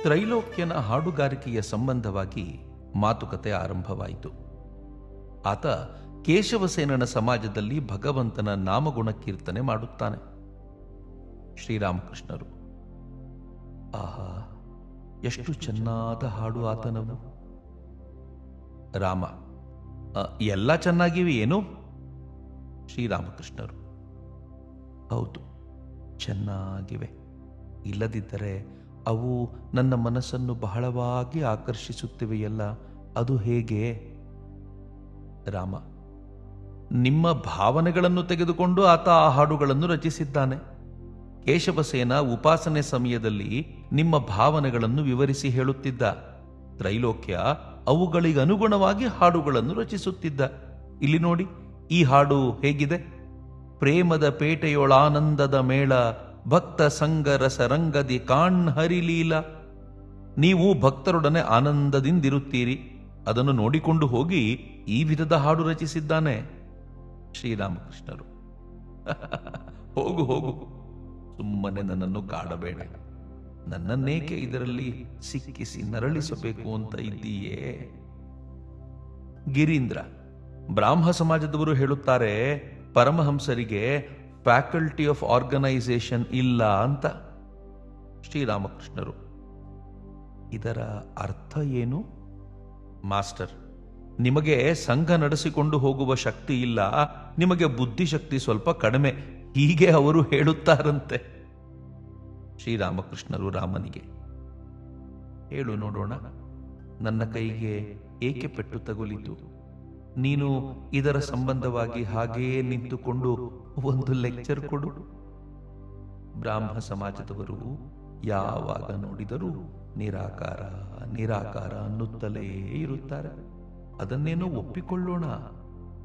ತ್ರೈಲೋಕ್ಯನ ಹಾಡುಗಾರಿಕೆಯ ಸಂಬಂಧವಾಗಿ ಮಾತುಕತೆ ಆರಂಭವಾಯಿತು. ಆತ ಕೇಶವಸೇನನ ಸಮಾಜದಲ್ಲಿ ಭಗವಂತನ ನಾಮಗುಣ ಕೀರ್ತನೆ ಮಾಡುತ್ತಾನೆ. ಶ್ರೀರಾಮಕೃಷ್ಣರು, ಆಹಾ, ಎಷ್ಟು ಚೆನ್ನಾದ ಹಾಡು ಆತನವು. ರಾಮ, ಎಲ್ಲ ಚೆನ್ನಾಗಿವೆ ಏನು? ಶ್ರೀರಾಮಕೃಷ್ಣರು, ಹೌದು, ಚೆನ್ನಾಗಿವೆ. ಇಲ್ಲದಿದ್ದರೆ ಅವು ನನ್ನ ಮನಸ್ಸನ್ನು ಬಹಳವಾಗಿ ಆಕರ್ಷಿಸುತ್ತಿವೆಯಲ್ಲ, ಅದು ಹೇಗೆ? ರಾಮ, ನಿಮ್ಮ ಭಾವನೆಗಳನ್ನು ತೆಗೆದುಕೊಂಡು ಆತ ಆ ಹಾಡುಗಳನ್ನು ರಚಿಸಿದ್ದಾನೆ. ಕೇಶವಸೇನ ಉಪಾಸನೆ ಸಮಯದಲ್ಲಿ ನಿಮ್ಮ ಭಾವನೆಗಳನ್ನು ವಿವರಿಸಿ ಹೇಳುತ್ತಿದ್ದ. ತ್ರೈಲೋಕ್ಯ ಅವುಗಳಿಗನುಗುಣವಾಗಿ ಹಾಡುಗಳನ್ನು ರಚಿಸುತ್ತಿದ್ದ. ಇಲ್ಲಿ ನೋಡಿ, ಈ ಹಾಡು ಹೇಗಿದೆ? ಪ್ರೇಮದ ಪೇಟೆಯೊಳಾನಂದದ ಮೇಳ, ಭಕ್ತ ಸಂಗರಸ ರಂಗದಿ ಕಾಣ್ ಹರಿಲೀಲ. ನೀವು ಭಕ್ತರೊಡನೆ ಆನಂದದಿಂದಿರುತ್ತೀರಿ, ಅದನ್ನು ನೋಡಿಕೊಂಡು ಹೋಗಿ ಈ ವಿಧದ ಹಾಡು ರಚಿಸಿದ್ದಾನೆ. ಶ್ರೀರಾಮಕೃಷ್ಣರು, ಹೋಗು ಹೋಗು, ಸುಮ್ಮನೆ ನನ್ನನ್ನು ಕಾಡಬೇಡ. ನನ್ನನ್ನೇಕೆ ಇದರಲ್ಲಿ ಸಿಕ್ಕಿಸಿ ನರಳಿಸಬೇಕು ಅಂತ ಇದ್ದೀಯೇ? ಗಿರೀಂದ್ರ, ಬ್ರಾಹ್ಮ ಸಮಾಜದವರು ಹೇಳುತ್ತಾರೆ, ಪರಮಹಂಸರಿಗೆ ಫ್ಯಾಕಲ್ಟಿ ಆಫ್ ಆರ್ಗನೈಸೇಷನ್ ಇಲ್ಲ ಅಂತ. ಶ್ರೀರಾಮಕೃಷ್ಣರು, ಇದರ ಅರ್ಥ ಏನು? ಮಾಸ್ಟರ್, ನಿಮಗೆ ಸಂಘ ನಡೆಸಿಕೊಂಡು ಹೋಗುವ ಶಕ್ತಿ ಇಲ್ಲ, ನಿಮಗೆ ಬುದ್ಧಿಶಕ್ತಿ ಸ್ವಲ್ಪ ಕಡಿಮೆ, ಹೀಗೆ ಅವರು ಹೇಳುತ್ತಾರಂತೆ. ಶ್ರೀರಾಮಕೃಷ್ಣರು ರಾಮನಿಗೆ, ಹೇಳು ನೋಡೋಣ, ನನ್ನ ಕೈಗೆ ಏಕೆ ಪೆಟ್ಟು ತಗುಲಿತು? ನೀನು ಇದರ ಸಂಬಂಧವಾಗಿ ಹಾಗೆಯೇ ನಿಂತುಕೊಂಡು ಒಂದು ಲೆಕ್ಚರ್ ಕೊಡು. ಬ್ರಾಹ್ಮ ಸಮಾಜದವರು ಯಾವಾಗ ನೋಡಿದರೂ ನಿರಾಕಾರ ನಿರಾಕಾರ ಅನ್ನುತ್ತಲೇ ಇರುತ್ತಾರೆ. ಅದನ್ನೇನೋ ಒಪ್ಪಿಕೊಳ್ಳೋಣ.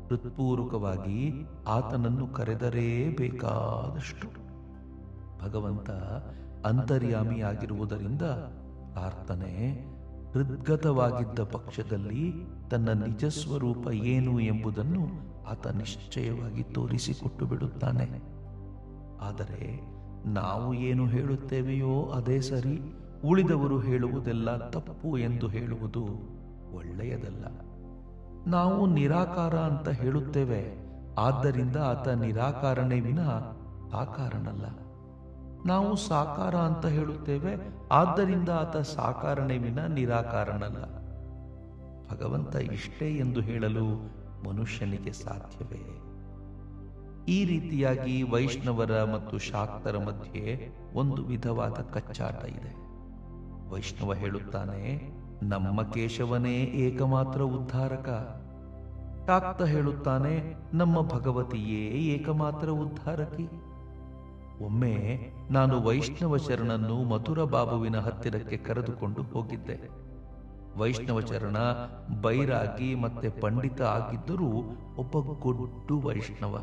ಹೃತ್ಪೂರ್ವಕವಾಗಿ ಆತನನ್ನು ಕರೆದರೇ ಬೇಕಾದಷ್ಟು. ಭಗವಂತ ಅಂತರ್ಯಾಮಿಯಾಗಿರುವುದರಿಂದ ಪ್ರಾರ್ಥನೆ ಹೃದ್ಗತವಾಗಿದ್ದ ಪಕ್ಷದಲ್ಲಿ ತನ್ನ ನಿಜ ಸ್ವರೂಪ ಏನು ಎಂಬುದನ್ನು ಆತ ನಿಶ್ಚಯವಾಗಿ ತೋರಿಸಿಕೊಟ್ಟು ಬಿಡುತ್ತಾನೆ. ಆದರೆ ನಾವು ಏನು ಹೇಳುತ್ತೇವೆಯೋ ಅದೇ ಸರಿ, ಉಳಿದವರು ಹೇಳುವುದೆಲ್ಲ ತಪ್ಪು ಎಂದು ಹೇಳುವುದು ಒಳ್ಳೆಯದಲ್ಲ. ನಾವು ನಿರಾಕಾರ ಅಂತ ಹೇಳುತ್ತೇವೆ, ಆದ್ದರಿಂದ ಆತ ನಿರಾಕಾರನೇ ವಿನ ಸಾಕಾರನಲ್ಲ. ನಾವು ಸಾಕಾರ ಅಂತ ಹೇಳುತ್ತೇವೆ, ಆದ್ದರಿಂದ ಆತ ಸಾಕಾರನೇ ವಿನ ನಿರಾಕಾರನಲ್ಲ. ಭಗವಂತ ಇಷ್ಟೇ ಎಂದು ಹೇಳಲು ಮನುಷ್ಯನಿಗೆ ಸಾಧ್ಯವೇ? ಈ ರೀತಿಯಾಗಿ ವೈಷ್ಣವರ ಮತ್ತು ಶಾಕ್ತರ ಮಧ್ಯೆ ಒಂದು ವಿಧವಾದ ಕಚ್ಚಾಟ ಇದೆ. ವೈಷ್ಣವ ಹೇಳುತ್ತಾನೆ, ನಮ್ಮ ಕೇಶವನೇ ಏಕಮಾತ್ರ ಉದ್ಧಾರಕ. ಶಾಕ್ತ ಹೇಳುತ್ತಾನೆ, ನಮ್ಮ ಭಗವತಿಯೇ ಏಕಮಾತ್ರ ಉದ್ಧಾರಕಿ. ಒಮ್ಮೆ ನಾನು ವೈಷ್ಣವ ಶರಣನ್ನು ಮಥುರ ಬಾಬುವಿನ ಹತ್ತಿರಕ್ಕೆ ಕರೆದುಕೊಂಡು ಹೋಗಿದ್ದೆ. ವೈಷ್ಣವ ಚರಣ ಬೈರಾಗಿ ಮತ್ತೆ ಪಂಡಿತ ಆಗಿದ್ದರೂ ಒಬ್ಬ ಗೊಡ್ಡು ವೈಷ್ಣವ.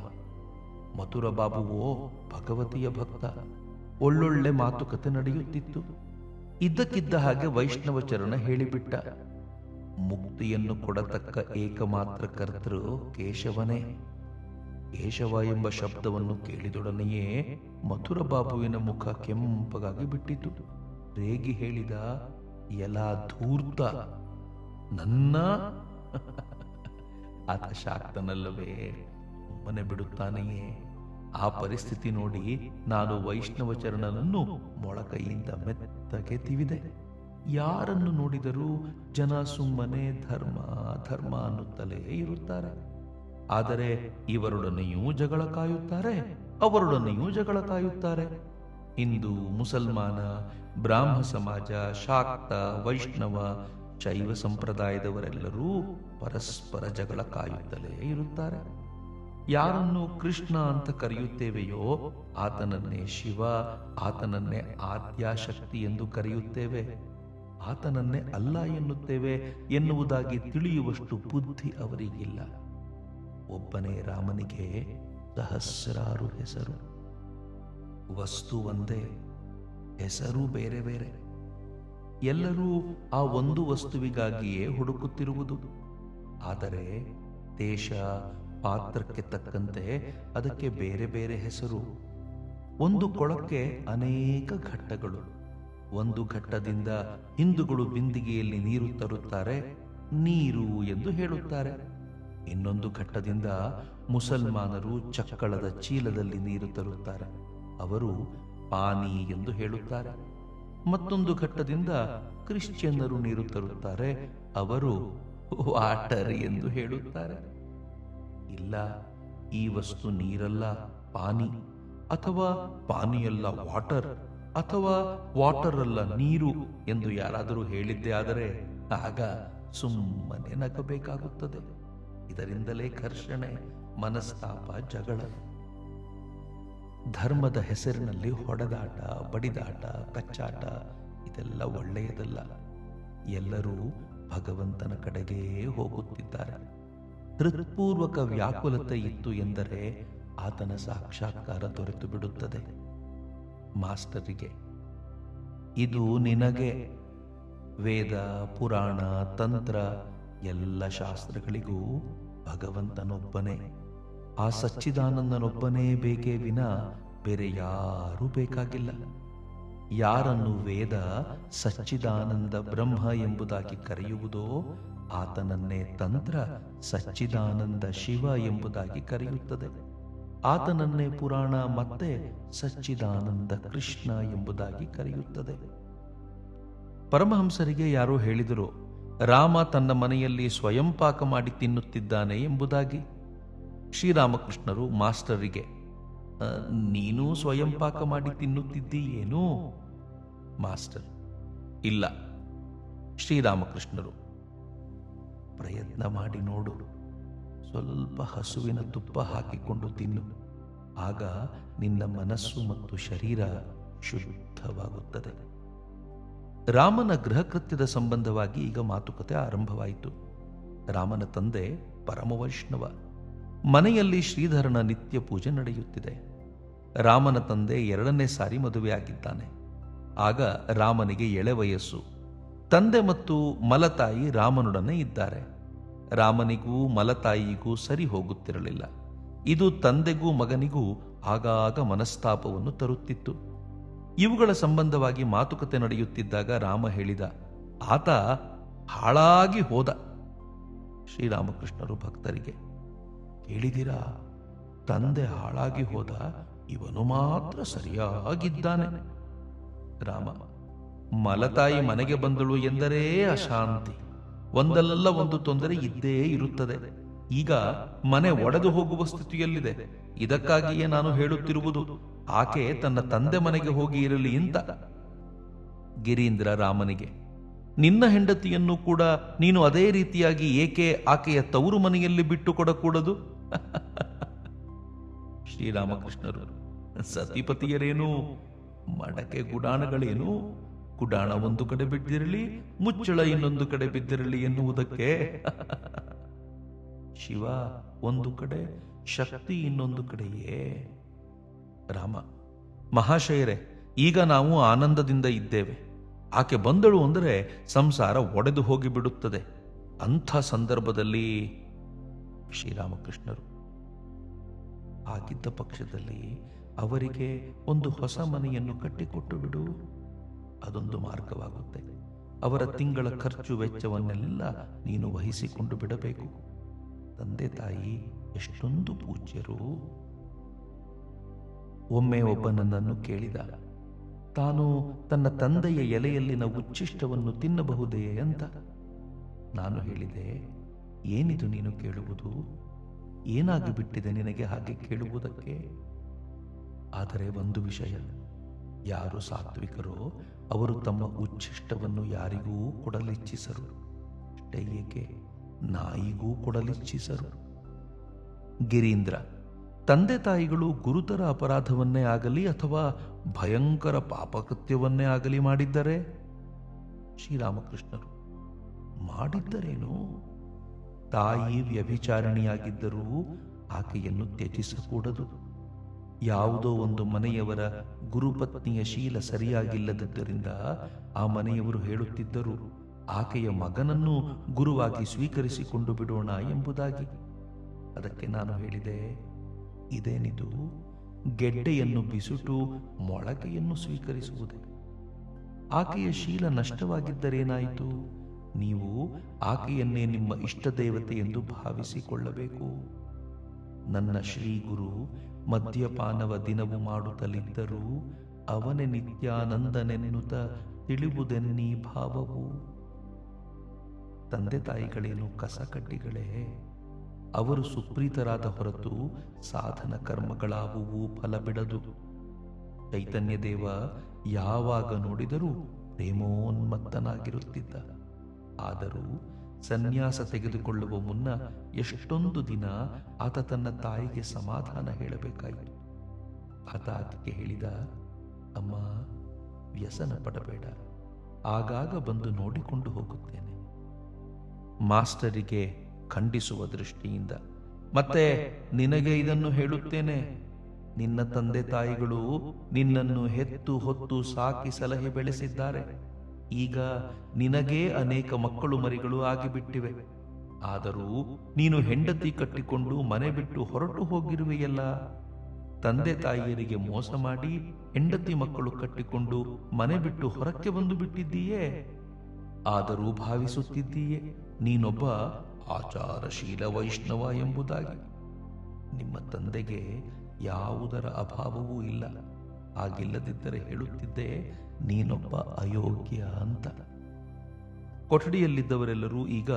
ಮಥುರ ಬಾಬುವೋ ಭಗವತಿಯ ಭಕ್ತ. ಒಳ್ಳೊಳ್ಳೆ ಮಾತುಕತೆ ನಡೆಯುತ್ತಿತ್ತು. ಇದ್ದಕ್ಕಿದ್ದ ಹಾಗೆ ವೈಷ್ಣವ ಚರಣ ಹೇಳಿಬಿಟ್ಟ, ಮುಕ್ತಿಯನ್ನು ಕೊಡತಕ್ಕ ಏಕಮಾತ್ರ ಕರ್ತೃ ಕೇಶವನೇ. ಕೇಶವ ಎಂಬ ಶಬ್ದವನ್ನು ಕೇಳಿದೊಡನೆಯೇ ಮಥುರ ಬಾಬುವಿನ ಮುಖ ಕೆಂಪಗಾಗಿ ಬಿಟ್ಟಿತು. ರೇಗಿ ಹೇಳಿದ, ಎಲ್ಲ ಧೂರ್ತ, ನನ್ನ ಆತ ಶಾಕ್ತನಲ್ಲವೇ, ಮನೆ ಬಿಡುತ್ತಾನೆಯೇ? ಆ ಪರಿಸ್ಥಿತಿ ನೋಡಿ ನಾನು ವೈಷ್ಣವ ಚರಣನನ್ನು ಮೊಳಕೈಯಿಂದ ಮೆತ್ತಗೆ ತಿವಿದೆ. ಯಾರನ್ನು ನೋಡಿದರೂ ಜನ ಸುಮ್ಮನೆ ಧರ್ಮ ಧರ್ಮ ಅನ್ನುತ್ತಲೇ ಇರುತ್ತಾರೆ. ಆದರೆ ಇವರೊಡನೆಯೂ ಜಗಳ ಕಾಯುತ್ತಾರೆ, ಅವರೊಡನೆಯೂ ಜಗಳ ಕಾಯುತ್ತಾರೆ. ಹಿಂದೂ, ಮುಸಲ್ಮಾನ, ಬ್ರಾಹ್ಮ ಸಮಾಜ, ಶಾಕ್ತ, ವೈಷ್ಣವ, ಶೈವ ಸಂಪ್ರದಾಯದವರೆಲ್ಲರೂ ಪರಸ್ಪರ ಜಗಳ ಕಾಯುತ್ತಲೇ ಇರುತ್ತಾರೆ. ಯಾರನ್ನು ಕೃಷ್ಣ ಅಂತ ಕರೆಯುತ್ತೇವೆಯೋ ಆತನನ್ನೇ ಶಿವ, ಆತನನ್ನೇ ಆದ್ಯಾಶಕ್ತಿ ಎಂದು ಕರೆಯುತ್ತೇವೆ. ಆತನನ್ನೇ ಅಲ್ಲ ಎನ್ನುತ್ತೇವೆ ಎನ್ನುವುದಾಗಿ ತಿಳಿಯುವಷ್ಟು ಬುದ್ಧಿ ಅವರಿಗಿಲ್ಲ. ಒಬ್ಬನೇ ರಾಮನಿಗೆ ಸಹಸ್ರಾರು ಹೆಸರು. ವಸ್ತು ಒಂದೇ, ಹೆಸರು ಬೇರೆ ಬೇರೆ. ಎಲ್ಲರೂ ಆ ಒಂದು ವಸ್ತುವಿಗಾಗಿಯೇ ಹುಡುಕುತ್ತಿರುವುದು. ಆದರೆ ದೇಶ ಪಾತ್ರಕ್ಕೆ ತಕ್ಕಂತೆ ಅದಕ್ಕೆ ಬೇರೆ ಬೇರೆ ಹೆಸರು. ಒಂದು ಕೊಳಕ್ಕೆ ಅನೇಕ ಘಟ್ಟಗಳು. ಒಂದು ಘಟ್ಟದಿಂದ ಹಿಂದೂಗಳು ಬಿಂದಿಗೆಯಲ್ಲಿ ನೀರು ತರುತ್ತಾರೆ, ನೀರು ಎಂದು ಹೇಳುತ್ತಾರೆ. ಇನ್ನೊಂದು ಘಟ್ಟದಿಂದ ಮುಸಲ್ಮಾನರು ಚಕ್ಕಳದ ಚೀಲದಲ್ಲಿ ನೀರು ತರುತ್ತಾರೆ, ಅವರು ಪಾನಿ ಎಂದು ಹೇಳುತ್ತಾರೆ. ಮತ್ತೊಂದು ಘಟ್ಟದಿಂದ ಕ್ರಿಶ್ಚಿಯನ್ನರು ನೀರು ತರುತ್ತಾರೆ, ಅವರು ವಾಟರ್ ಎಂದು ಹೇಳುತ್ತಾರೆ. ಇಲ್ಲ, ಈ ವಸ್ತು ನೀರಲ್ಲ, ಪಾನಿ, ಅಥವಾ ಪಾನಿಯಲ್ಲ ವಾಟರ್, ಅಥವಾ ವಾಟರ್ ಅಲ್ಲ ನೀರು ಎಂದು ಯಾರಾದರೂ ಹೇಳಿದ್ದೇ ಆದರೆ ಆಗ ಸುಮ್ಮನೆ ನಗಬೇಕಾಗುತ್ತದೆ. ಇದರಿಂದಲೇ ಘರ್ಷಣೆ, ಮನಸ್ತಾಪ, ಜಗಳ. ಧರ್ಮದ ಹೆಸರಿನಲ್ಲಿ ಹೊಡೆದಾಟ, ಬಡಿದಾಟ, ಕಚ್ಚಾಟ ಇದೆಲ್ಲ ಒಳ್ಳೆಯದಲ್ಲ. ಎಲ್ಲರೂ ಭಗವಂತನ ಕಡೆಗೇ ಹೋಗುತ್ತಿದ್ದಾರೆ. ಹೃತ್ಪೂರ್ವಕ ವ್ಯಾಕುಲತೆ ಇತ್ತು ಎಂದರೆ ಆತನ ಸಾಕ್ಷಾತ್ಕಾರ ದೊರೆತು ಬಿಡುತ್ತದೆ. ಮಾಸ್ಟರಿಗೆ, ಇದು ನಿನಗೆ. ವೇದ, ಪುರಾಣ, ತಂತ್ರ ಎಲ್ಲ ಶಾಸ್ತ್ರಗಳಿಗೂ ಭಗವಂತನೊಬ್ಬನೇ, ಆ ಸಚ್ಚಿದಾನಂದನೊಬ್ಬನೇ ಬೇಕೇ ವಿನ ಬೇರೆ ಯಾರೂ ಬೇಕಾಗಿಲ್ಲ. ಯಾರನ್ನು ವೇದ ಸಚ್ಚಿದಾನಂದ ಬ್ರಹ್ಮ ಎಂಬುದಾಗಿ ಕರೆಯುವುದೋ ಆತನನ್ನೇ ತಂತ್ರ ಸಚ್ಚಿದಾನಂದ ಶಿವ ಎಂಬುದಾಗಿ ಕರೆಯುತ್ತದೆ. ಆತನನ್ನೇ ಪುರಾಣ ಮತ್ತೆ ಸಚ್ಚಿದಾನಂದ ಕೃಷ್ಣ ಎಂಬುದಾಗಿ ಕರೆಯುತ್ತದೆ. ಪರಮಹಂಸರಿಗೆ ಯಾರೋ ಹೇಳಿದರು, ರಾಮ ತನ್ನ ಮನೆಯಲ್ಲಿ ಸ್ವಯಂ ಪಾಕ ಮಾಡಿ ತಿನ್ನುತ್ತಿದ್ದಾನೆ ಎಂಬುದಾಗಿ. ಶ್ರೀರಾಮಕೃಷ್ಣರು ಮಾಸ್ಟರಿಗೆ, ನೀನು ಸ್ವಯಂ ಪಾಕ ಮಾಡಿ ತಿನ್ನುತ್ತಿದ್ದೀಯೇನು? ಮಾಸ್ಟರ್, ಇಲ್ಲ. ಶ್ರೀರಾಮಕೃಷ್ಣರು, ಪ್ರಯತ್ನ ಮಾಡಿ ನೋಡು, ಸ್ವಲ್ಪ ಹಸುವಿನ ತುಪ್ಪ ಹಾಕಿಕೊಂಡು ತಿನ್ನು, ಆಗ ನಿನ್ನ ಮನಸ್ಸು ಮತ್ತು ಶರೀರ ಶುದ್ಧವಾಗುತ್ತದೆ. ರಾಮನ ಗೃಹಕೃತ್ಯದ ಸಂಬಂಧವಾಗಿ ಈಗ ಮಾತುಕತೆ ಆರಂಭವಾಯಿತು. ರಾಮನ ತಂದೆ ಪರಮವೈಷ್ಣವ. ಮನೆಯಲ್ಲಿ ಶ್ರೀಧರನ ನಿತ್ಯ ಪೂಜೆ ನಡೆಯುತ್ತಿದೆ. ರಾಮನ ತಂದೆ 2ನೇ ಸಾರಿ ಮದುವೆಯಾಗಿದ್ದಾನೆ. ಆಗ ರಾಮನಿಗೆ ಎಳೆ ವಯಸ್ಸು. ತಂದೆ ಮತ್ತು ಮಲತಾಯಿ ರಾಮನೊಡನೆ ಇದ್ದಾರೆ. ರಾಮನಿಗೂ ಮಲತಾಯಿಗೂ ಸರಿ ಹೋಗುತ್ತಿರಲಿಲ್ಲ. ಇದು ತಂದೆಗೂ ಮಗನಿಗೂ ಆಗಾಗ ಮನಸ್ತಾಪವನ್ನು ತರುತ್ತಿತ್ತು. ಇವುಗಳ ಸಂಬಂಧವಾಗಿ ಮಾತುಕತೆ ನಡೆಯುತ್ತಿದ್ದಾಗ ರಾಮ ಹೇಳಿದ, ಆತ ಹಾಳಾಗಿ ಹೋದ. ಶ್ರೀರಾಮಕೃಷ್ಣರು ಭಕ್ತರಿಗೆ, ಕೇಳಿದಿರಾ, ತಂದೆ ಹಾಳಾಗಿ ಹೋದ, ಇವನು ಮಾತ್ರ ಸರಿಯಾಗಿದ್ದಾನೆ. ರಾಮ, ಮಲತಾಯಿ ಮನೆಗೆ ಬಂದಳು ಎಂದರೆ ಅಶಾಂತಿ, ಒಂದಲ್ಲ ಒಂದು ತೊಂದರೆ ಇದ್ದೇ ಇರುತ್ತದೆ. ಈಗ ಮನೆ ಒಡೆದು ಹೋಗುವ ಸ್ಥಿತಿಯಲ್ಲಿದೆ. ಇದಕ್ಕಾಗಿಯೇ ನಾನು ಹೇಳುತ್ತಿರುವುದು, ಆಕೆ ತನ್ನ ತಂದೆ ಮನೆಗೆ ಹೋಗಿ ಇರಲಿ ಅಂತ. ಗಿರೀಂದ್ರ ರಾಮನಿಗೆ, ನಿನ್ನ ಹೆಂಡತಿಯನ್ನು ಕೂಡ ನೀನು ಅದೇ ರೀತಿಯಾಗಿ ಏಕೆ ಆಕೆಯ ತವರು ಮನೆಯಲ್ಲಿ ಬಿಟ್ಟು ಕೊಡಕೂಡದು? ಶ್ರೀರಾಮಕೃಷ್ಣರು, ಸತಿಪತಿಯರೇನು, ಮಡಕೆ ಗುಡಾಣಗಳೇನು, ಗುಡಾಣ ಒಂದು ಕಡೆ ಬಿದ್ದಿರಲಿ, ಮುಚ್ಚಳ ಇನ್ನೊಂದು ಕಡೆ ಬಿದ್ದಿರಲಿ ಎನ್ನುವುದಕ್ಕೆ. ಶಿವ ಒಂದು ಕಡೆ, ಶಕ್ತಿ ಇನ್ನೊಂದು ಕಡೆಯೇ. ರಾಮ, ಮಹಾಶಯರೇ, ಈಗ ನಾವು ಆನಂದದಿಂದ ಇದ್ದೇವೆ. ಆಕೆ ಬಂದಳು ಅಂದರೆ ಸಂಸಾರ ಒಡೆದು ಹೋಗಿಬಿಡುತ್ತದೆ. ಅಂಥ ಸಂದರ್ಭದಲ್ಲಿ ಶ್ರೀರಾಮಕೃಷ್ಣರು, ಆಗಿದ್ದ ಪಕ್ಷದಲ್ಲಿ ಅವರಿಗೆ ಒಂದು ಹೊಸ ಮನೆಯನ್ನು ಕಟ್ಟಿಕೊಟ್ಟು ಬಿಡು, ಅದೊಂದು ಮಾರ್ಗವಾಗುತ್ತೆ. ಅವರ ತಿಂಗಳ ಖರ್ಚು ವೆಚ್ಚವನ್ನೆಲ್ಲ ನೀನು ವಹಿಸಿಕೊಂಡು ಬಿಡಬೇಕು. ತಂದೆ ತಾಯಿ ಎಷ್ಟೊಂದು ಪೂಜ್ಯರು. ಒಮ್ಮೆ ಒಬ್ಬ ನನ್ನನ್ನು ಕೇಳಿದ, ತಾನು ತನ್ನ ತಂದೆಯ ಎಲೆಯಲ್ಲಿನ ಉಚ್ಚಿಷ್ಟವನ್ನು ತಿನ್ನಬಹುದೇ ಅಂತ. ನಾನು ಹೇಳಿದೆ, ಏನಿದು ನೀನು ಕೇಳುವುದು? ಏನಾಗಿಬಿಟ್ಟಿದೆ ನಿನಗೆ ಹಾಗೆ ಕೇಳುವುದಕ್ಕೆ? ಆದರೆ ಒಂದು ವಿಷಯ, ಯಾರು ಸಾತ್ವಿಕರೋ ಅವರು ತಮ್ಮ ಉಚ್ಚಿಷ್ಟವನ್ನು ಯಾರಿಗೂ ಕೊಡಲಿಚ್ಛಿಸರು. ಅಷ್ಟೇ ಏಕೆ, ನಾಯಿಗೂ ಕೊಡಲಿಚ್ಛಿಸರು. ಗಿರೀಂದ್ರ, ತಂದೆ ತಾಯಿಗಳು ಗುರುತರ ಅಪರಾಧವನ್ನೇ ಆಗಲಿ ಅಥವಾ ಭಯಂಕರ ಪಾಪಕೃತ್ಯವನ್ನೇ ಆಗಲಿ ಮಾಡಿದ್ದರೆ? ಶ್ರೀರಾಮಕೃಷ್ಣರು, ಮಾಡಿದ್ದರೇನು? ತಾಯಿ ವ್ಯಭಿಚಾರಿಣಿಯಾಗಿದ್ದರೂ ಆಕೆಯನ್ನು ತ್ಯಜಿಸಕೂಡದು. ಯಾವುದೋ ಒಂದು ಮನೆಯವರ ಗುರುಪತ್ನಿಯ ಶೀಲ ಸರಿಯಾಗಿಲ್ಲದಿದ್ದರಿಂದ ಆ ಮನೆಯವರು ಹೇಳುತ್ತಿದ್ದರು, ಆಕೆಯ ಮಗನನ್ನು ಗುರುವಾಗಿ ಸ್ವೀಕರಿಸಿಕೊಂಡು ಬಿಡೋಣ ಎಂಬುದಾಗಿ. ಅದಕ್ಕೆ ನಾನು ಹೇಳಿದೆ, ಇದೇನಿದು? ಗೆಡ್ಡೆಯನ್ನು ಬಿಸುಟು ಮೊಳಕೆಯನ್ನು ಸ್ವೀಕರಿಸುವುದೇ? ಆಕೆಯ ಶೀಲ ನಷ್ಟವಾಗಿದ್ದರೇನಾಯಿತು? ನೀವು ಆಕೆಯನ್ನೇ ನಿಮ್ಮ ಇಷ್ಟ ದೇವತೆ ಎಂದು ಭಾವಿಸಿಕೊಳ್ಳಬೇಕು. ನನ್ನ ಶ್ರೀಗುರು ಮದ್ಯಪಾನವ ದಿನವು ಮಾಡುತ್ತಲಿದ್ದರೂ ಅವನೇ ನಿತ್ಯಾನಂದನೆನ್ನುತ್ತ ತಿಳಿಯುವುದೆನ್ನೀ ಭಾವವು. ತಂದೆ ತಾಯಿಗಳೇನು ಕಸಕಡ್ಡಿಗಳೇ? ಅವರು ಸುಪ್ರೀತರಾದ ಹೊರತು ಸಾಧನ ಕರ್ಮಗಳಾವುವು ಫಲ ಬಿಡದು. ಚೈತನ್ಯ ದೇವ ಯಾವಾಗ ನೋಡಿದರೂ ಪ್ರೇಮೋನ್ಮತ್ತನಾಗಿರುತ್ತಿದ್ದ. ಆದರೂ ಸನ್ಯಾಸ ತೆಗೆದುಕೊಳ್ಳುವ ಮುನ್ನ ಎಷ್ಟೊಂದು ದಿನ ಆತ ತನ್ನ ತಾಯಿಗೆ ಸಮಾಧಾನ ಹೇಳಬೇಕಾಯಿತು. ಆತ ಆಕೆಗೆ ಹೇಳಿದ, ಅಮ್ಮ, ವ್ಯಸನ ಪಡಬೇಡ, ಆಗಾಗ ಬಂದು ನೋಡಿಕೊಂಡು ಹೋಗುತ್ತೇನೆ. ಮಾಸ್ಟರಿಗೆ ಖಂಡಿಸುವ ದೃಷ್ಟಿಯಿಂದ, ಮತ್ತೆ ನಿನಗೆ ಇದನ್ನು ಹೇಳುತ್ತೇನೆ, ನಿನ್ನ ತಂದೆ ತಾಯಿಗಳು ನಿನ್ನನ್ನು ಹೆತ್ತು ಹೊತ್ತು ಸಾಕಿ ಸಲಹೆ ಬೆಳೆಸಿದ್ದಾರೆ. ಈಗ ನಿನಗೇ ಅನೇಕ ಮಕ್ಕಳು ಮರಿಗಳು ಆಗಿಬಿಟ್ಟಿವೆ. ಆದರೂ ನೀನು ಹೆಂಡತಿ ಕಟ್ಟಿಕೊಂಡು ಮನೆ ಬಿಟ್ಟು ಹೊರಟು ಹೋಗಿರುವೆಯಲ್ಲ. ತಂದೆ ತಾಯಿಯರಿಗೆ ಮೋಸ ಮಾಡಿ ಹೆಂಡತಿ ಮಕ್ಕಳು ಕಟ್ಟಿಕೊಂಡು ಮನೆ ಬಿಟ್ಟು ಹೊರಕ್ಕೆ ಬಂದು ಬಿಟ್ಟಿದ್ದೀಯೇ. ಆದರೂ ಭಾವಿಸುತ್ತಿದ್ದೀಯೇ ನೀನೊಬ್ಬ ಆಚಾರಶೀಲ ವೈಷ್ಣವ ಎಂಬುದಾಗಿ. ನಿಮ್ಮ ತಂದೆಗೆ ಯಾವುದರ ಅಭಾವವೂ ಇಲ್ಲ. ಹಾಗಿಲ್ಲದಿದ್ದರೆ ಹೇಳುತ್ತಿದ್ದೆ ನೀನೊಬ್ಬ ಅಯೋಗ್ಯ ಅಂತ. ಕೊಠಡಿಯಲ್ಲಿದ್ದವರೆಲ್ಲರೂ ಈಗ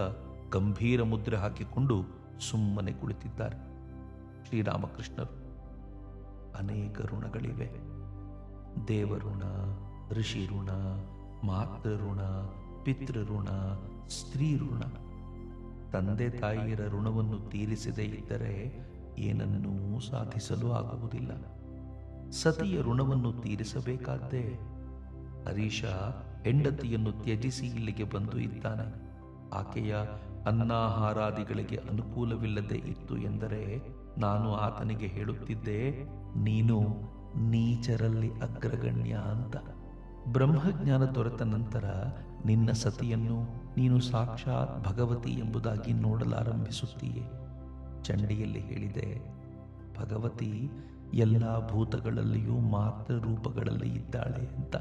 ಗಂಭೀರ ಮುದ್ರೆ ಹಾಕಿಕೊಂಡು ಸುಮ್ಮನೆ ಕುಳಿತಿದ್ದಾರೆ. ಶ್ರೀರಾಮಕೃಷ್ಣರು, ಅನೇಕ ಋಣಗಳಿವೆ. ದೇವಋಣ, ಋಷಿ ಋಣ, ಮಾತೃಋಣ, ಪಿತೃಋಣ, ಸ್ತ್ರೀ ಋಣ. ತಂದೆ ತಾಯಿಯರ ಋಣವನ್ನು ತೀರಿಸದೇ ಇದ್ದರೆ ಏನನ್ನೂ ಸಾಧಿಸಲು ಆಗುವುದಿಲ್ಲ. ಸತಿಯ ಋಣವನ್ನು ತೀರಿಸಬೇಕಾದ್ದೇ. ಹರೀಶ ಹೆಂಡತಿಯನ್ನು ತ್ಯಜಿಸಿ ಇಲ್ಲಿಗೆ ಬಂದು ಇದ್ದಾನೆ. ಆಕೆಯ ಅನ್ನಾಹಾರಾದಿಗಳಿಗೆ ಅನುಕೂಲವಿಲ್ಲದೆ ಇತ್ತು ಎಂದರೆ ನಾನು ಆತನಿಗೆ ಹೇಳುತ್ತಿದ್ದೆ, ನೀನು ನೀಚರಲ್ಲಿ ಅಗ್ರಗಣ್ಯ ಅಂತ. ಬ್ರಹ್ಮಜ್ಞಾನ ದೊರೆತ ನಂತರ ನಿನ್ನ ಸತಿಯನ್ನು ನೀನು ಸಾಕ್ಷಾತ್ ಭಗವತಿ ಎಂಬುದಾಗಿ ನೋಡಲಾರಂಭಿಸುತ್ತೀಯೆ. ಚಂಡಿಯಲ್ಲಿ ಹೇಳಿದೆ, ಭಗವತಿ ಎಲ್ಲ ಭೂತಗಳಲ್ಲಿಯೂ ಮಾತೃ ರೂಪಗಳಲ್ಲಿ ಇದ್ದಾಳೆ ಅಂತ.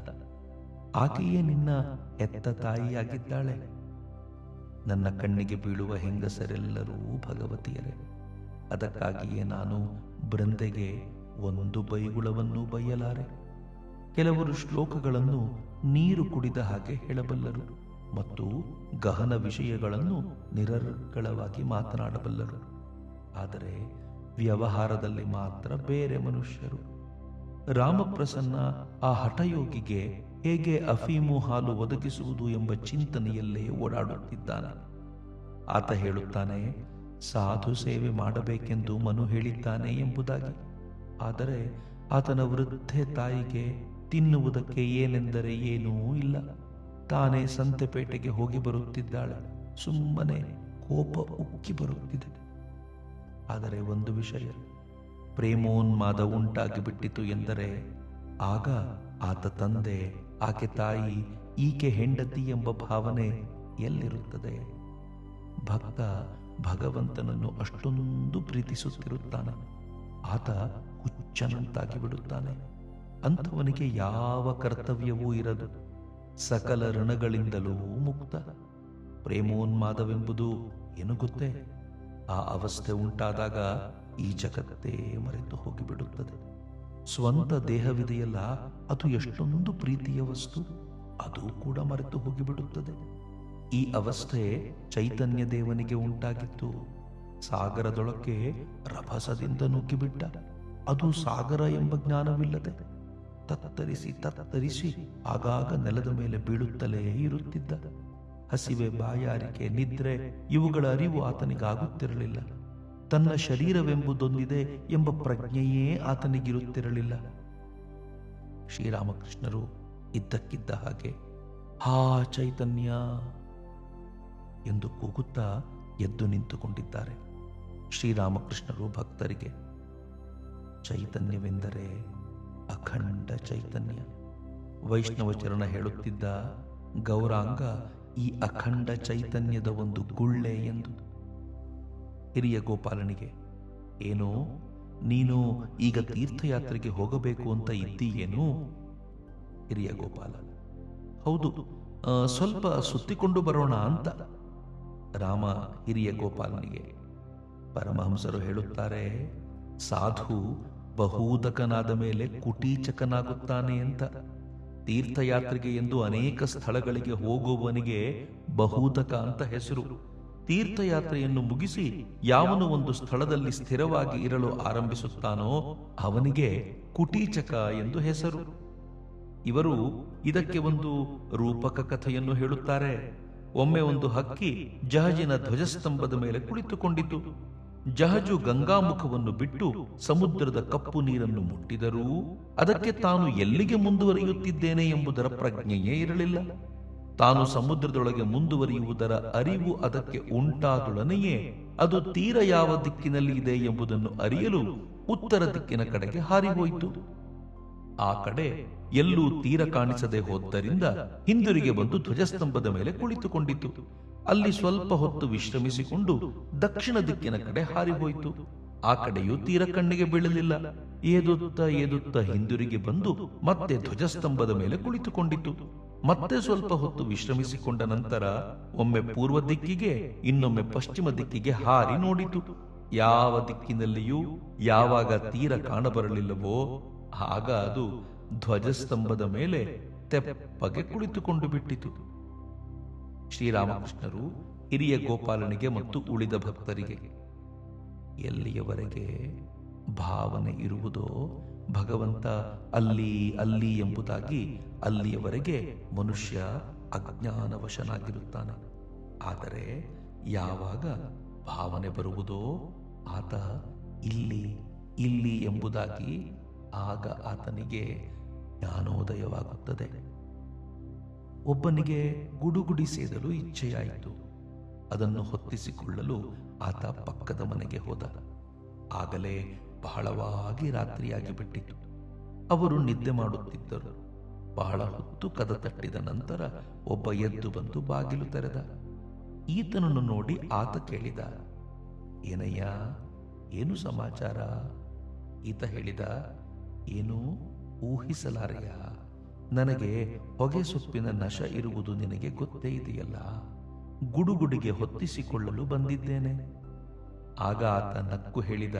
ಆಕೆಯೇ ನಿನ್ನ ಹೆತ್ತ ತಾಯಿಯಾಗಿದ್ದಾಳೆ. ನನ್ನ ಕಣ್ಣಿಗೆ ಬೀಳುವ ಹೆಂಗಸರೆಲ್ಲರೂ ಭಗವತಿಯರೇ. ಅದಕ್ಕಾಗಿಯೇ ನಾನು ಬೃಂದೆಗೆ ಒಂದು ಬೈಗುಳವನ್ನು ಬಯ್ಯಲಾರೆ. ಕೆಲವರು ಶ್ಲೋಕಗಳನ್ನು ನೀರು ಕುಡಿದ ಹಾಗೆ ಹೇಳಬಲ್ಲರು ಮತ್ತು ಗಹನ ವಿಷಯಗಳನ್ನು ನಿರರ್ಗಳವಾಗಿ ಮಾತನಾಡಬಲ್ಲರು. ಆದರೆ ವ್ಯವಹಾರದಲ್ಲಿ ಮಾತ್ರ ಬೇರೆ ಮನುಷ್ಯರು. ರಾಮಪ್ರಸನ್ನ ಆ ಹಠಯೋಗಿಗೆ ಹೇಗೆ ಅಫೀಮು ಹಾಲು ಒದಗಿಸುವುದು ಎಂಬ ಚಿಂತನೆಯಲ್ಲೇ ಓಡಾಡುತ್ತಿದ್ದಾನೆ. ಆತ ಹೇಳುತ್ತಾನೆ, ಸಾಧು ಸೇವೆ ಮಾಡಬೇಕೆಂದು ಮನು ಹೇಳಿದ್ದಾನೆ ಎಂಬುದಾಗಿ. ಆದರೆ ಆತನ ವೃದ್ಧೆ ತಾಯಿಗೆ ತಿನ್ನುವುದಕ್ಕೆ ಏನೆಂದರೆ ಏನೂ ಇಲ್ಲ. ತಾನೇ ಸಂತೆಪೇಟೆಗೆ ಹೋಗಿ ಬರುತ್ತಿದ್ದಾಳೆ. ಸುಮ್ಮನೆ ಕೋಪ ಉಕ್ಕಿ ಬರುತ್ತಿದೆ. ಆದರೆ ಒಂದು ವಿಷಯ, ಪ್ರೇಮೋನ್ಮಾದ ಉಂಟಾಗಿ ಬಿಟ್ಟಿತು ಎಂದರೆ ಆಗ ಆತ ತಂದೆ, ಆಕೆ ತಾಯಿ, ಈಕೆ ಹೆಂಡತಿ ಎಂಬ ಭಾವನೆ ಎಲ್ಲಿರುತ್ತದೆ? ಭಕ್ತ ಭಗವಂತನನ್ನು ಅಷ್ಟೊಂದು ಪ್ರೀತಿಸುತ್ತಿರುತ್ತಾನೆ. ಆತ ಹುಚ್ಚನಂತಾಗಿ ಬಿಡುತ್ತಾನೆ. ಅಂಥವನಿಗೆ ಯಾವ ಕರ್ತವ್ಯವೂ ಇರದು. ಸಕಲ ಋಣಗಳಿಂದಲೂ ಮುಕ್ತ. ಪ್ರೇಮೋನ್ಮಾದವೆಂಬುದು ಏನು ಗೊತ್ತೇ? ಆ ಅವಸ್ಥೆ ಉಂಟಾದಾಗ ಈ ಜಗತ್ತೇ ಮರೆತು ಹೋಗಿಬಿಡುತ್ತದೆ. ಸ್ವಂತ ದೇಹವಿದೆಯಲ್ಲ, ಅದು ಎಷ್ಟೊಂದು ಪ್ರೀತಿಯ ವಸ್ತು, ಅದು ಕೂಡ ಮರೆತು ಹೋಗಿಬಿಡುತ್ತದೆ. ಈ ಅವಸ್ಥೆ ಚೈತನ್ಯ ದೇವನಿಗೆ ಉಂಟಾಗಿತ್ತು. ಸಾಗರದೊಳಕ್ಕೆ ರಭಸದಿಂದ ನುಗ್ಗಿಬಿಟ್ಟ. ಅದು ಸಾಗರ ಎಂಬ ಜ್ಞಾನವಿಲ್ಲದೆ ತತ್ತರಿಸಿ ಆಗಾಗ ನೆಲದ ಮೇಲೆ ಬೀಳುತ್ತಲೇ ಇರುತ್ತಿದ್ದ. ಹಸಿವೆ, ಬಾಯಾರಿಕೆ, ನಿದ್ರೆ ಇವುಗಳ ಅರಿವು ಆತನಿಗಾಗುತ್ತಿರಲಿಲ್ಲ. ತನ್ನ ಶರೀರವೆಂಬುದೊಂದಿದೆ ಎಂಬ ಪ್ರಜ್ಞೆಯೇ ಆತನಿಗಿರುತ್ತಿರಲಿಲ್ಲ. ಶ್ರೀರಾಮಕೃಷ್ಣರು ಇದ್ದಕ್ಕಿದ್ದ ಹಾಗೆ ಹಾ ಚೈತನ್ಯ ಎಂದು ಕೂಗುತ್ತಾ ಎದ್ದು ನಿಂತುಕೊಂಡಿದ್ದಾರೆ. ಶ್ರೀರಾಮಕೃಷ್ಣರು ಭಕ್ತರಿಗೆ, ಚೈತನ್ಯವೆಂದರೆ ಅಖಂಡ ಚೈತನ್ಯ. ವೈಷ್ಣವ ಚರಣ ಹೇಳುತ್ತಿದ್ದ, ಗೌರಾಂಗ ಈ ಅಖಂಡ ಚೈತನ್ಯದ ಒಂದು ಗುಳ್ಳೆ ಎಂದು. ಹಿರಿಯ ಗೋಪಾಲನಿಗೆ, ಏನೋ ನೀನು ಈಗ ತೀರ್ಥಯಾತ್ರೆಗೆ ಹೋಗಬೇಕು ಅಂತ ಇದ್ದೀಯೇನು? ಹಿರಿಯ ಗೋಪಾಲ, ಹೌದು, ಸ್ವಲ್ಪ ಸುತ್ತಿಕೊಂಡು ಬರೋಣ ಅಂತ. ರಾಮ ಹಿರಿಯ ಗೋಪಾಲನಿಗೆ. ಪರಮಹಂಸರು ಹೇಳುತ್ತಾರೆ, ಸಾಧು ಬಹುದಕನಾದ ಮೇಲೆ ಕುಟೀಚಕನಾಗುತ್ತಾನೆ ಅಂತ. ತೀರ್ಥಯಾತ್ರೆಗೆ ಎಂದು ಅನೇಕ ಸ್ಥಳಗಳಿಗೆ ಹೋಗುವವನಿಗೆ ಬಹುದಕ ಅಂತ ಹೆಸರು. ತೀರ್ಥಯಾತ್ರೆಯನ್ನು ಮುಗಿಸಿ ಯಾವನು ಒಂದು ಸ್ಥಳದಲ್ಲಿ ಸ್ಥಿರವಾಗಿ ಇರಲು ಆರಂಭಿಸುತ್ತಾನೋ ಅವನಿಗೆ ಕುಟೀಚಕ ಎಂದು ಹೆಸರು. ಇವರು ಇದಕ್ಕೆ ಒಂದು ರೂಪಕ ಕಥೆಯನ್ನು ಹೇಳುತ್ತಾರೆ. ಒಮ್ಮೆ ಒಂದು ಹಕ್ಕಿ ಜಹಜಿನ ಧ್ವಜಸ್ತಂಭದ ಮೇಲೆ ಕುಳಿತುಕೊಂಡಿತು. ಜಹಜು ಗಂಗಾಮುಖವನ್ನು ಬಿಟ್ಟು ಸಮುದ್ರದ ಕಪ್ಪು ನೀರನ್ನು ಮುಟ್ಟಿದರೂ ಅದಕ್ಕೆ ತಾನು ಎಲ್ಲಿಗೆ ಮುಂದುವರಿಯುತ್ತಿದ್ದೇನೆ ಎಂಬುದರ ಪ್ರಜ್ಞೆಯೇ ಇರಲಿಲ್ಲ. ತಾನು ಸಮುದ್ರದೊಳಗೆ ಮುಂದುವರಿಯುವುದರ ಅರಿವು ಅದಕ್ಕೆ ಉಂಟಾದೊಡನೆಯೇ ಅದು ತೀರ ಯಾವ ದಿಕ್ಕಿನಲ್ಲಿ ಇದೆ ಎಂಬುದನ್ನು ಅರಿಯಲು ಉತ್ತರ ದಿಕ್ಕಿನ ಕಡೆಗೆ ಹಾರಿಹೋಯಿತು. ಆ ಕಡೆ ಎಲ್ಲೂ ತೀರ ಕಾಣಿಸದೆ ಹೋದ್ದರಿಂದ ಹಿಂದಿರುಗಿ ಬಂದು ಧ್ವಜಸ್ತಂಭದ ಮೇಲೆ ಕುಳಿತುಕೊಂಡಿತು. ಅಲ್ಲಿ ಸ್ವಲ್ಪ ಹೊತ್ತು ವಿಶ್ರಮಿಸಿಕೊಂಡು ದಕ್ಷಿಣ ದಿಕ್ಕಿನ ಕಡೆ ಹಾರಿಹೋಯಿತು. ಆ ಕಡೆಯೂ ತೀರ ಕಣ್ಣಿಗೆ ಬೀಳಲಿಲ್ಲ. ಏದುತ್ತಾ ಹಿಂದಿರುಗಿ ಬಂದು ಮತ್ತೆ ಧ್ವಜಸ್ತಂಭದ ಮೇಲೆ ಕುಳಿತುಕೊಂಡಿತು. ಮತ್ತೆ ಸ್ವಲ್ಪ ಹೊತ್ತು ವಿಶ್ರಮಿಸಿಕೊಂಡ ನಂತರ ಒಮ್ಮೆ ಪೂರ್ವ ದಿಕ್ಕಿಗೆ, ಇನ್ನೊಮ್ಮೆ ಪಶ್ಚಿಮ ದಿಕ್ಕಿಗೆ ಹಾರಿ ನೋಡಿತು. ಯಾವ ದಿಕ್ಕಿನಲ್ಲಿಯೂ ಯಾವಾಗ ತೀರ ಕಾಣಬರಲಿಲ್ಲವೋ ಆಗ ಅದು ಧ್ವಜಸ್ತಂಭದ ಮೇಲೆ ತೆಪ್ಪಗೆ ಕುಳಿತುಕೊಂಡು ಬಿಟ್ಟಿತು. ಶ್ರೀರಾಮಕೃಷ್ಣರು ಹಿರಿಯ ಗೋಪಾಲನಿಗೆ ಮತ್ತು ಉಳಿದ ಭಕ್ತರಿಗೆ, ಎಲ್ಲಿಯವರೆಗೆ ಭಾವನೆ ಇರುವುದೋ ಭಗವಂತ ಅಲ್ಲಿ ಅಲ್ಲಿ ಎಂಬುದಾಗಿ, ಅಲ್ಲಿಯವರೆಗೆ ಮನುಷ್ಯ ಅಜ್ಞಾನವಶನಾಗಿರುತ್ತಾನೆ. ಆದರೆ ಯಾವಾಗ ಭಾವನೆ ಬರುವುದೋ ಆತ ಇಲ್ಲಿ ಇಲ್ಲಿ ಎಂಬುದಾಗಿ, ಆಗ ಆತನಿಗೆ ಜ್ಞಾನೋದಯವಾಗುತ್ತದೆ. ಒಬ್ಬನಿಗೆ ಗುಡುಗುಡಿ ಸೇದಲು ಇಚ್ಛೆಯಾಯಿತು. ಅದನ್ನು ಹೊತ್ತಿಸಿಕೊಳ್ಳಲು ಆತ ಪಕ್ಕದ ಮನೆಗೆ ಹೋದ. ಆಗಲೇ ಬಹಳವಾಗಿ ರಾತ್ರಿಯಾಗಿ ಬಿಟ್ಟಿತು. ಅವರು ನಿದ್ದೆ ಮಾಡುತ್ತಿದ್ದರು. ಬಹಳ ಹೊತ್ತು ಕದ ತಟ್ಟಿದ ನಂತರ ಒಬ್ಬ ಎದ್ದು ಬಂದು ಬಾಗಿಲು ತೆರೆದ. ಈತನನ್ನು ನೋಡಿ ಆತ ಕೇಳಿದ, ಏನಯ್ಯ, ಏನು ಸಮಾಚಾರ? ಈತ ಹೇಳಿದ, ಏನು ಊಹಿಸಲಾರೆಯ? ನನಗೆ ಹೊಗೆ ಸೊಪ್ಪಿನ ನಶ ಇರುವುದು ನಿನಗೆ ಗೊತ್ತೇ ಇದೆಯಲ್ಲ. ಗುಡುಗುಡಿಗೆ ಹೊತ್ತಿಸಿಕೊಳ್ಳಲು ಬಂದಿದ್ದೇನೆ. ಆಗ ಆತ ನಕ್ಕು ಹೇಳಿದ,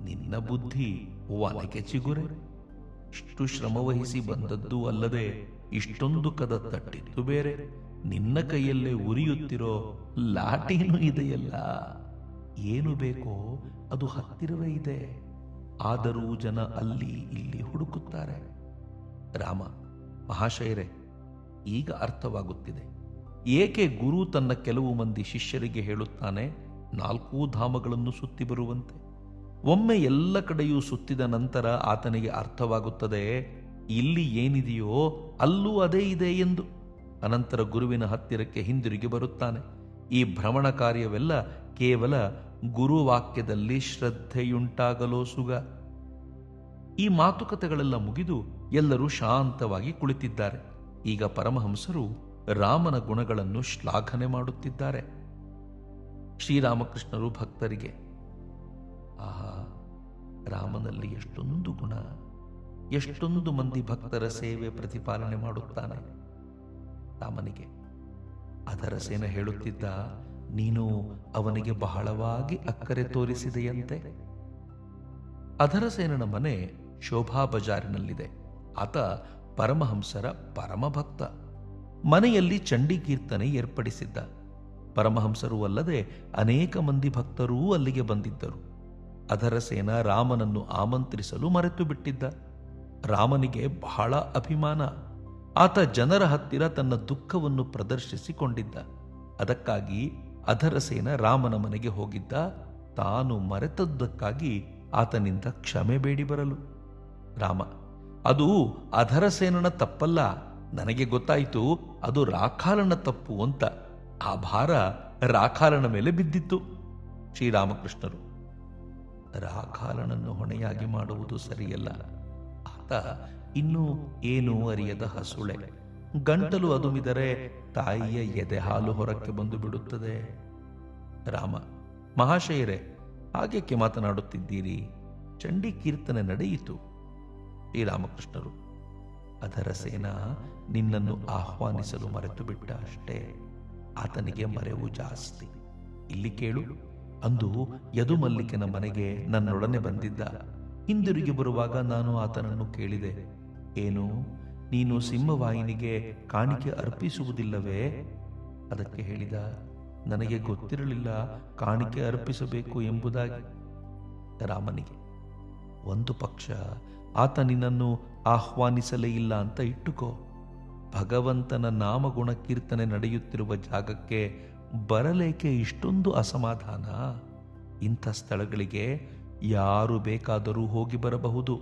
ನಿನ್ನ ಬುದ್ಧಿ ಒನಕೆ ಚಿಗುರೆ. ಇಷ್ಟು ಶ್ರಮವಹಿಸಿ ಬಂದದ್ದೂ ಅಲ್ಲದೆ ಇಷ್ಟೊಂದು ಕದ ತಟ್ಟಿದ್ದು ಬೇರೆ. ನಿನ್ನ ಕೈಯಲ್ಲೇ ಉರಿಯುತ್ತಿರೋ ಲಾಟೀನು ಇದೆಯಲ್ಲ, ಏನು ಬೇಕೋ ಅದು ಹತ್ತಿರವೇ ಇದೆ. ಆದರೂ ಜನ ಅಲ್ಲಿ ಇಲ್ಲಿ ಹುಡುಕುತ್ತಾರೆ. ರಾಮ, ಮಹಾಶಯರೇ, ಈಗ ಅರ್ಥವಾಗುತ್ತಿದೆ ಏಕೆ ಗುರು ತನ್ನ ಕೆಲವು ಮಂದಿ ಶಿಷ್ಯರಿಗೆ ಹೇಳುತ್ತಾನೆ 4 ಧಾಮಗಳನ್ನು ಸುತ್ತಿ ಬರುವಂತೆ. ಒಮ್ಮೆ ಎಲ್ಲ ಕಡೆಯೂ ಸುತ್ತಿದ ನಂತರ ಆತನಿಗೆ ಅರ್ಥವಾಗುತ್ತದೆ ಇಲ್ಲಿ ಏನಿದೆಯೋ ಅಲ್ಲೂ ಅದೇ ಇದೆ ಎಂದು. ಅನಂತರ ಗುರುವಿನ ಹತ್ತಿರಕ್ಕೆ ಹಿಂದಿರುಗಿ ಬರುತ್ತಾನೆ. ಈ ಭ್ರಮಣ ಕಾರ್ಯವೆಲ್ಲ ಕೇವಲ ಗುರುವಾಕ್ಯದಲ್ಲಿ ಶ್ರದ್ಧೆಯುಂಟಾಗಲೋ ಸುಗ. ಈ ಮಾತುಕತೆಗಳೆಲ್ಲ ಮುಗಿದು ಎಲ್ಲರೂ ಶಾಂತವಾಗಿ ಕುಳಿತಿದ್ದಾರೆ. ಈಗ ಪರಮಹಂಸರು ರಾಮನ ಗುಣಗಳನ್ನು ಶ್ಲಾಘನೆ ಮಾಡುತ್ತಿದ್ದಾರೆ. ಶ್ರೀರಾಮಕೃಷ್ಣರು ಭಕ್ತರಿಗೆ, ಆಹಾ, ರಾಮನಲ್ಲಿ ಎಷ್ಟೊಂದು ಗುಣ, ಎಷ್ಟೊಂದು ಮಂದಿ ಭಕ್ತರ ಸೇವೆ ಪ್ರತಿಪಾಲನೆ ಮಾಡುತ್ತಾನೆ. ರಾಮನಿಗೆ ಅಧರಸೇನ ಹೇಳುತ್ತಿದ್ದ, ನೀನು ಅವನಿಗೆ ಬಹಳವಾಗಿ ಅಕ್ಕರೆ ತೋರಿಸಿದೆಯಂತೆ. ಅಧರಸೇನನ ಮನೆ ಶೋಭಾ ಬಜಾರಿನಲ್ಲಿದೆ. ಆತ ಪರಮಹಂಸರ ಪರಮಭಕ್ತ. ಮನೆಯಲ್ಲಿ ಚಂಡಿ ಕೀರ್ತನೆ ಏರ್ಪಡಿಸಿದ್ದ. ಪರಮಹಂಸರೂ ಅಲ್ಲದೆ ಅನೇಕ ಮಂದಿ ಭಕ್ತರೂ ಅಲ್ಲಿಗೆ ಬಂದಿದ್ದರು. ಅಧರಸೇನ ರಾಮನನ್ನು ಆಮಂತ್ರಿಸಲು ಮರೆತು ಬಿಟ್ಟಿದ್ದ. ರಾಮನಿಗೆ ಬಹಳ ಅಭಿಮಾನ. ಆತ ಜನರ ಹತ್ತಿರ ತನ್ನ ದುಃಖವನ್ನು ಪ್ರದರ್ಶಿಸಿಕೊಂಡಿದ್ದ. ಅದಕ್ಕಾಗಿ ಅಧರಸೇನ ರಾಮನ ಮನೆಗೆ ಹೋಗಿದ್ದ. ತಾನು ಮರೆತದ್ದಕ್ಕಾಗಿ ಆತನಿಂದ ಕ್ಷಮೆ ಬೇಡಿ ಬರಲು. ರಾಮ, ಅದು ಅಧರಸೇನನ ತಪ್ಪಲ್ಲ, ನನಗೆ ಗೊತ್ತಾಯಿತು ಅದು ರಾಖಾಲನ ತಪ್ಪು ಅಂತ. ಆ ಭಾರ ರಾಖಾಲನ ಮೇಲೆ ಬಿದ್ದಿತ್ತು. ಶ್ರೀರಾಮಕೃಷ್ಣರು, ರಾಖಾಲನನ್ನು ಹೊಣೆಯಾಗಿ ಮಾಡುವುದು ಸರಿಯಲ್ಲ. ಆತ ಇನ್ನೂ ಏನೂ ಅರಿಯದ ಹಸುಳೆ. ಗಂಟಲು ಅದುಮಿದರೆ ತಾಯಿಯ ಎದೆ ಹಾಲು ಹೊರಕ್ಕೆ ಬಂದು ಬಿಡುತ್ತದೆ. ರಾಮ, ಮಹಾಶಯರೇ, ಹಾಗೇಕೆ ಮಾತನಾಡುತ್ತಿದ್ದೀರಿ? ಚಂಡಿ ಕೀರ್ತನೆ ನಡೆಯಿತು. ಶ್ರೀರಾಮಕೃಷ್ಣರು, ಅದರ ಸೇನ ನಿನ್ನನ್ನು ಆಹ್ವಾನಿಸಲು ಮರೆತು ಬಿಟ್ಟ ಅಷ್ಟೇ. ಆತನಿಗೆ ಮರೆವು ಜಾಸ್ತಿ. ಇಲ್ಲಿ ಕೇಳು, ಅಂದು ಯದುಮಲ್ಲಿಕನ ಮನೆಗೆ ನನ್ನೊಡನೆ ಬಂದಿದ್ದ. ಹಿಂದಿರುಗಿ ಬರುವಾಗ ನಾನು ಆತನನ್ನು ಕೇಳಿದೆ, ಏನು, ನೀನು ಸಿಂಹವಾಹಿನಿಗೆ ಕಾಣಿಕೆ ಅರ್ಪಿಸುವುದಿಲ್ಲವೇ? ಅದಕ್ಕೆ ಹೇಳಿದ, ನನಗೆ ಗೊತ್ತಿರಲಿಲ್ಲ ಕಾಣಿಕೆ ಅರ್ಪಿಸಬೇಕು ಎಂಬುದಾಗಿ. ರಾಮನಿಗೆ, ಒಂದು ಪಕ್ಷ ಆತ ನಿನ್ನನ್ನು ಆಹ್ವಾನಿಸಲೇ ಇಲ್ಲ ಅಂತ ಇಟ್ಟುಕೋ. ಭಗವಂತನ ನಾಮಗುಣ ಕೀರ್ತನೆ ನಡೆಯುತ್ತಿರುವ ಜಾಗಕ್ಕೆ ಬರಲೇಕೆ ಇಷ್ಟೊಂದು ಅಸಮಾಧಾನ? ಇಂಥ ಸ್ಥಳಗಳಿಗೆ ಯಾರು ಬೇಕಾದರೂ ಹೋಗಿ ಬರಬಹುದು.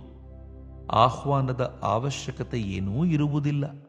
ಆಹ್ವಾನದ ಅವಶ್ಯಕತೆ ಏನೂ ಇರುವುದಿಲ್ಲ.